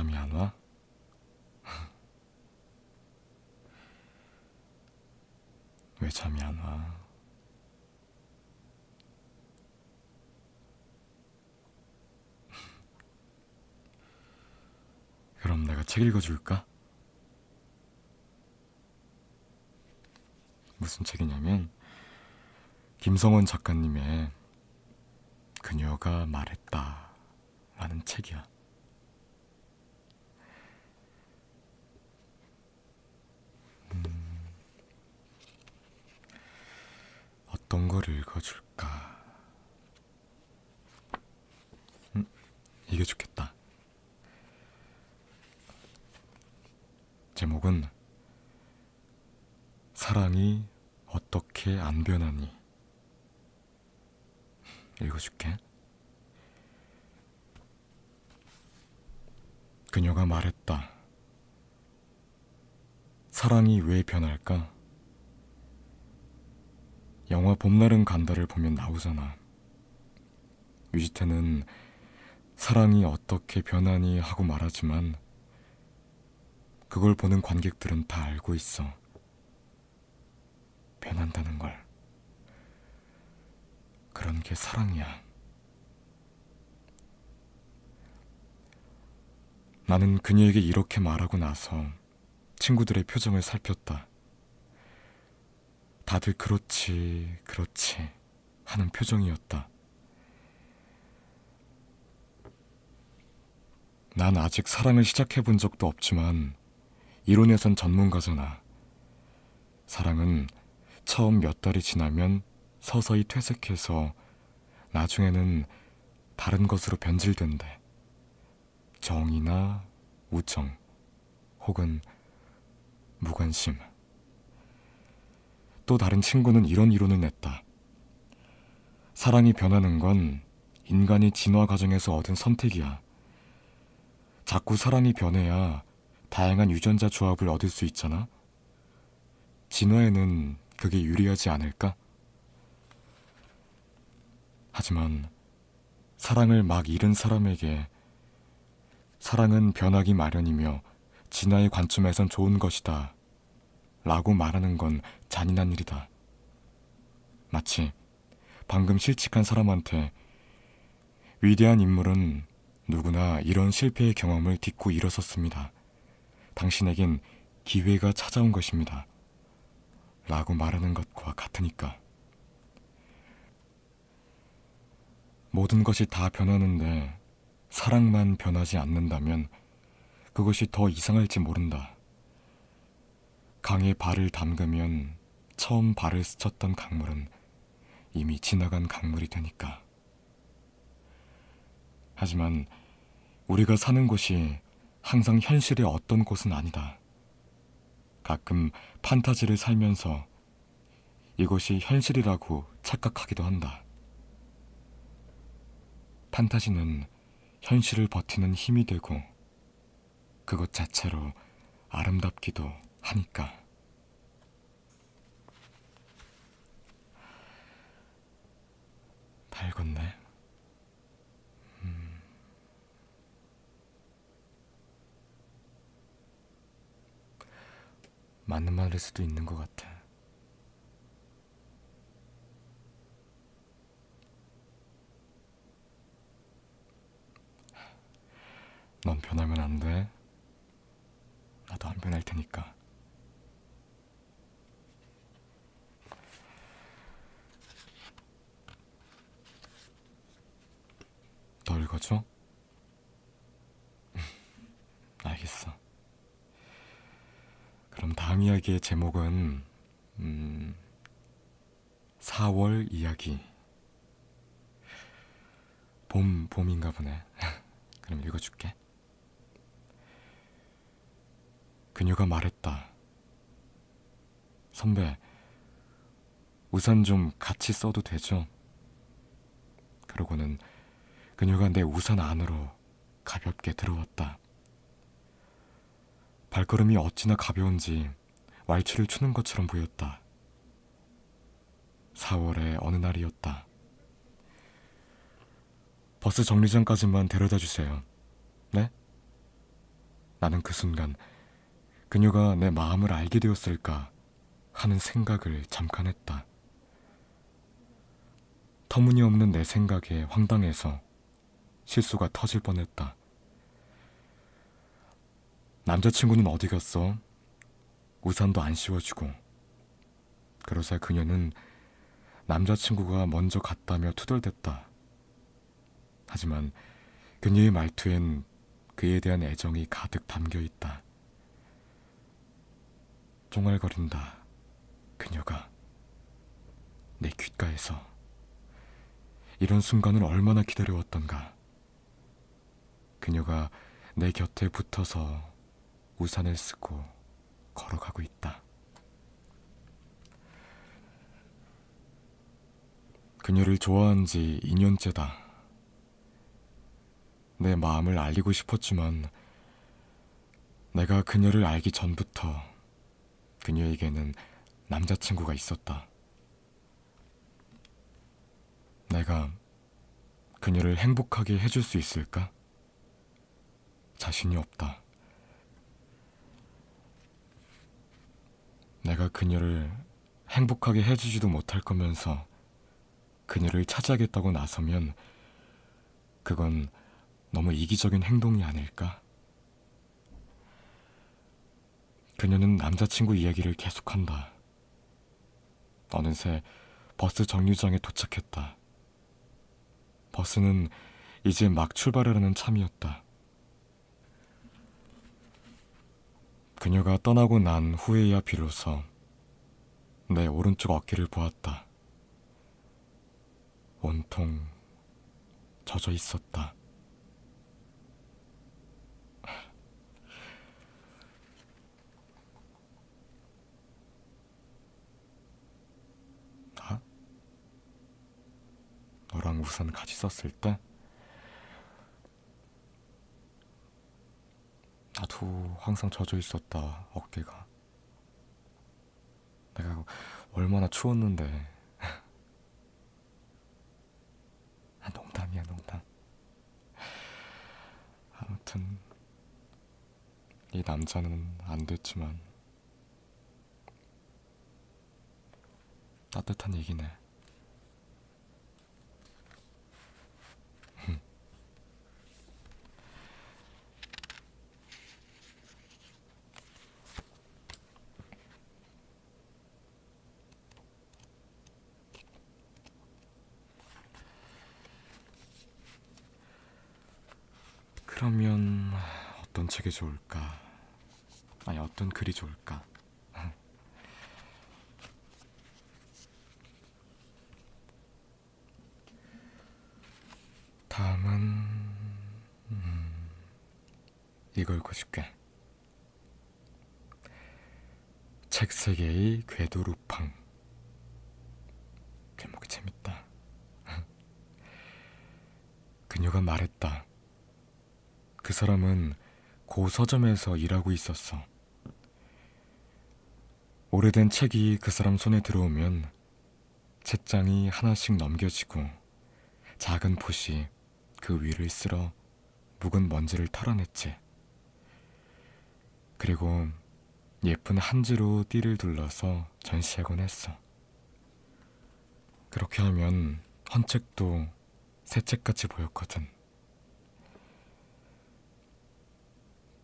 잠이 안 와? 왜 잠이 안 와? 그럼 내가 책 읽어줄까? 무슨 책이냐면 김성원 작가님의 그녀가 말했다 라는 책이야. 어떤 걸 읽어줄까? 이게 좋겠다. 제목은 사랑이 어떻게 안 변하니. 읽어줄게. 그녀가 말했다. 사랑이 왜 변할까? 영화 봄날은 간다를 보면 나오잖아. 유지태는 사랑이 어떻게 변하니 하고 말하지만 그걸 보는 관객들은 다 알고 있어. 변한다는 걸. 그런 게 사랑이야. 나는 그녀에게 이렇게 말하고 나서 친구들의 표정을 살폈다. 다들 그렇지, 그렇지 하는 표정이었다. 난 아직 사랑을 시작해본 적도 없지만 이론에선 전문가잖아. 사랑은 처음 몇 달이 지나면 서서히 퇴색해서 나중에는 다른 것으로 변질된대. 정이나 우정 혹은 무관심. 또 다른 친구는 이런 이론을 냈다. 사랑이 변하는 건 인간이 진화 과정에서 얻은 선택이야. 자꾸 사랑이 변해야 다양한 유전자 조합을 얻을 수 있잖아. 진화에는 그게 유리하지 않을까? 하지만 사랑을 막 잃은 사람에게 사랑은 변하기 마련이며 진화의 관점에선 좋은 것이다 라고 말하는 건 잔인한 일이다. 마치 방금 실직한 사람한테 위대한 인물은 누구나 이런 실패의 경험을 딛고 일어섰습니다. 당신에겐 기회가 찾아온 것입니다. 라고 말하는 것과 같으니까. 모든 것이 다 변하는데 사랑만 변하지 않는다면 그것이 더 이상할지 모른다. 강에 발을 담그면 처음 발을 스쳤던 강물은 이미 지나간 강물이 되니까. 하지만 우리가 사는 곳이 항상 현실의 어떤 곳은 아니다. 가끔 판타지를 살면서 이것이 현실이라고 착각하기도 한다. 판타지는 현실을 버티는 힘이 되고 그것 자체로 아름답기도 하니까. 다 읽었네. 맞는 말일 수도 있는 것 같아. 넌 변하면 안 돼. 나도 안 변할 테니까. 더 읽어줘? 알겠어. 그럼 다음 이야기의 제목은 4월 이야기. 봄인가 보네. 그럼 읽어줄게. 그녀가 말했다. 선배, 우산 좀 같이 써도 되죠? 그러고는 그녀가 내 우산 안으로 가볍게 들어왔다. 발걸음이 어찌나 가벼운지 왈츠를 추는 것처럼 보였다. 4월의 어느 날이었다. 버스 정류장까지만 데려다 주세요. 네? 나는 그 순간 그녀가 내 마음을 알게 되었을까 하는 생각을 잠깐 했다. 터무니없는 내 생각에 황당해서 실수가 터질 뻔했다. 남자친구는 어디 갔어? 우산도 안 씌워주고. 그러자 그녀는 남자친구가 먼저 갔다며 투덜댔다. 하지만 그녀의 말투엔 그에 대한 애정이 가득 담겨있다. 쫑알거린다. 그녀가 내 귓가에서. 이런 순간을 얼마나 기다려왔던가. 그녀가 내 곁에 붙어서 우산을 쓰고 걸어가고 있다. 그녀를 좋아한 지 2년째다. 내 마음을 알리고 싶었지만 내가 그녀를 알기 전부터 그녀에게는 남자친구가 있었다. 내가 그녀를 행복하게 해줄 수 있을까? 자신이 없다. 내가 그녀를 행복하게 해주지도 못할 거면서 그녀를 차지하겠다고 나서면 그건 너무 이기적인 행동이 아닐까? 그녀는 남자친구 이야기를 계속한다. 어느새 버스 정류장에 도착했다. 버스는 이제 막 출발하려는 참이었다. 그녀가 떠나고 난 후에야 비로소 내 오른쪽 어깨를 보았다. 온통 젖어 있었다. 나? 너랑 우산 같이 썼을 때? 나도 항상 젖어 있었다, 어깨가. 내가 얼마나 추웠는데. 농담이야, 농담. 아무튼 이 남자는 안 됐지만 따뜻한 얘기네. 그러면 어떤 책이 좋을까? 아니, 어떤 글이 좋을까? 다음은 이거 읽어줄게. 책 세계의 궤도 루팡. 제목이 재밌다. 그녀가 말했다. 그 사람은 고 서점에서 일하고 있었어. 오래된 책이 그 사람 손에 들어오면 책장이 하나씩 넘겨지고 작은 봇이 그 위를 쓸어 묵은 먼지를 털어냈지. 그리고 예쁜 한지로 띠를 둘러서 전시하곤 했어. 그렇게 하면 헌 책도 새 책같이 보였거든.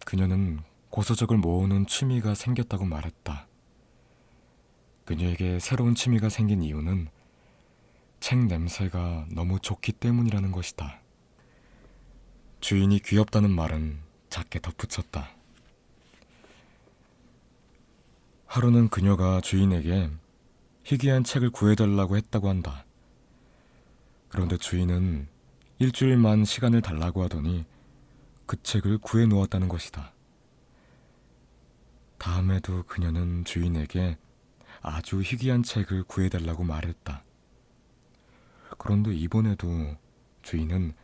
그녀는 고서적을 모으는 취미가 생겼다고 말했다. 그녀에게 새로운 취미가 생긴 이유는 책 냄새가 너무 좋기 때문이라는 것이다. 주인이 귀엽다는 말은 작게 덧붙였다. 하루는 그녀가 주인에게 희귀한 책을 구해달라고 했다고 한다. 그런데 주인은 일주일만 시간을 달라고 하더니 그 책을 구해 놓았다는 것이다. 다음에도 그녀는 주인에게 아주 희귀한 책을 구해달라고 말했다. 그런데 이번에도 주인은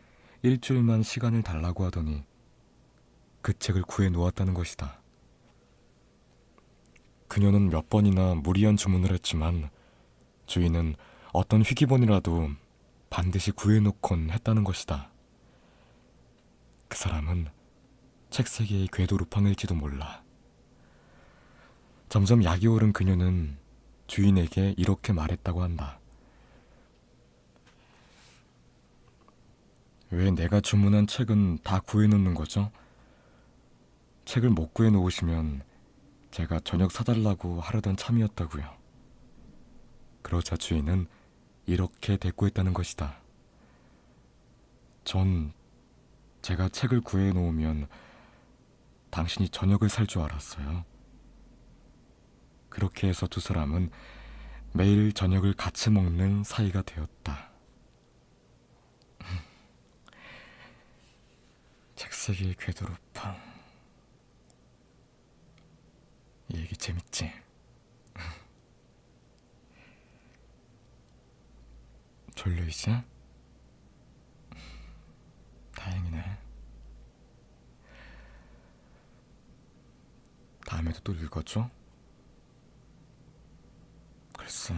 일주일만 시간을 달라고 하더니 그 책을 구해 놓았다는 것이다. 그녀는 몇 번이나 무리한 주문을 했지만 주인은 어떤 희귀본이라도 반드시 구해놓곤 했다는 것이다. 그 사람은 책세계의 궤도 루팡일지도 몰라. 점점 약이 오른 그녀는 주인에게 이렇게 말했다고 한다. 왜 내가 주문한 책은 다 구해놓는 거죠? 책을 못 구해놓으시면 제가 저녁 사달라고 하려던 참이었다고요. 그러자 주인은 이렇게 대꾸했다는 것이다. 전 제가 책을 구해놓으면 당신이 저녁을 살 줄 알았어요. 그렇게 해서 두 사람은 매일 저녁을 같이 먹는 사이가 되었다. 책세계의 궤도 루팡. 이 얘기 재밌지? 졸려 이제? 다행이네. 다음에도 또 읽어줘? 글쎄.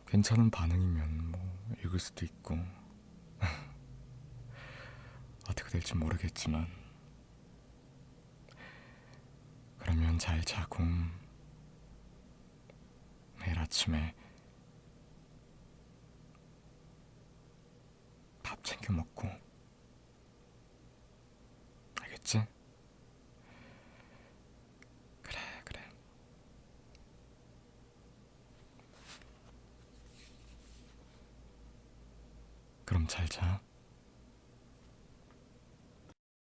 괜찮은 반응이면 뭐 읽을 수도 있고 어떻게 될지 모르겠지만 그러면 잘 자고 내일 아침에 밥 챙겨 먹고 알겠지? 그래 그래. 그럼 잘 자.